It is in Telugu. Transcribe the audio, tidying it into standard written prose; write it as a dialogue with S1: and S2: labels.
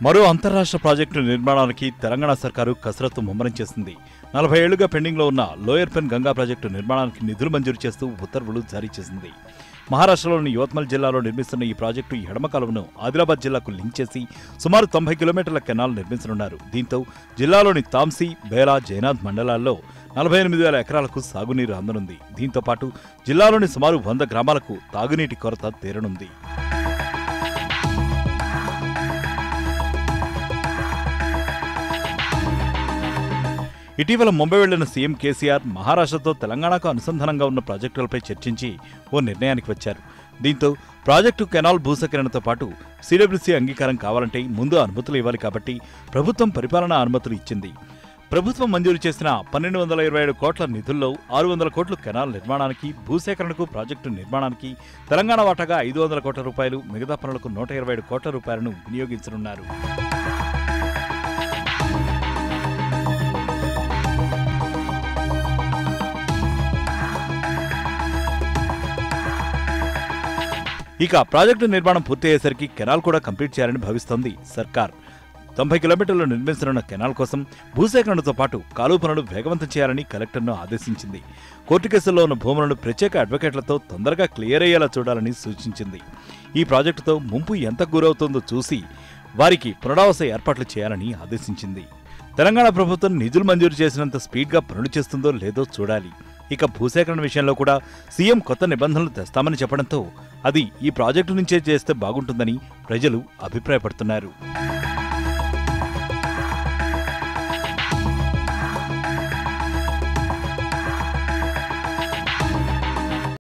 S1: మరో అంతర్రాష్ట్ర ప్రాజెక్టు నిర్మాణానికి తెలంగాణ సర్కారు కసరత్తు ముమ్మరం చేసింది. 40 ఏళ్లుగా పెండింగ్లో ఉన్న లోయర్ పెన్ గంగా ప్రాజెక్టు నిర్మాణానికి నిధులు మంజూరు చేస్తూ ఉత్తర్వులు జారీ చేసింది. మహారాష్ట్రలోని యువత్మల్ జిల్లాలో నిర్మిస్తున్న ఈ ప్రాజెక్టు ఎడమ కాలువను ఆదిలాబాద్ జిల్లాకు లింక్ చేసి సుమారు 90 కిలోమీటర్ల కెనాల్ నిర్మించనున్నారు. దీంతో జిల్లాలోని తాంసీ, బేలా, జైనాథ్ మండలాల్లో 48,000 ఎకరాలకు సాగునీరు అందనుంది. దీంతో పాటు జిల్లాలోని సుమారు 100 గ్రామాలకు తాగునీటి కొరత తీరనుంది. ఇటీవల ముంబై వెళ్లిన సీఎం కేసీఆర్ మహారాష్ట్రతో తెలంగాణకు అనుసంధానంగా ఉన్న ప్రాజెక్టులపై చర్చించి ఓ నిర్ణయానికి వచ్చారు. దీంతో ప్రాజెక్టు కెనాల్ భూసేకరణతో పాటు సిడబ్ల్యూసీ అంగీకారం కావాలంటే ముందు అనుమతులు ఇవ్వాలి. కాబట్టి ప్రభుత్వం పరిపాలనా అనుమతులు ఇచ్చింది. ప్రభుత్వం మంజూరు చేసిన 1227 కోట్ల నిధుల్లో 600 కోట్లు కెనాల్ నిర్మాణానికి, భూసేకరణకు, ప్రాజెక్టు నిర్మాణానికి తెలంగాణ వాటాగా 500 కోట్ల రూపాయలు, మిగతా పనులకు 127 కోట్ల రూపాయలను వినియోగించనున్నారు. ఇక ప్రాజెక్టు నిర్మాణం పూర్తయ్యేసరికి కెనాల్ కూడా కంప్లీట్ చేయాలని భావిస్తోంది సర్కార్. 90 కిలోమీటర్లు నిర్మించనున్న కెనాల్ కోసం భూసేకరణతో పాటు కాలువ పనులు వేగవంతం చేయాలని కలెక్టర్ను ఆదేశించింది. కోర్టు కేసుల్లో ఉన్న భూములను ప్రత్యేక అడ్వకేట్లతో తొందరగా క్లియర్ అయ్యేలా చూడాలని సూచించింది. ఈ ప్రాజెక్టుతో ముంపు ఎంత గురవుతుందో చూసి వారికి పునరావాస ఏర్పాట్లు చేయాలని ఆదేశించింది. తెలంగాణ ప్రభుత్వం నిధులు మంజూరు చేసినంత స్పీడ్గా పనులు చేస్తుందో లేదో చూడాలి. ఇక భూసేకరణ విషయంలో కూడా సీఎం కొత్త నిబంధనలు తెస్తామని చెప్పడంతో అది ఈ ప్రాజెక్టు నుంచే చేస్తే బాగుంటుందని ప్రజలు అభిప్రాయపడుతున్నారు.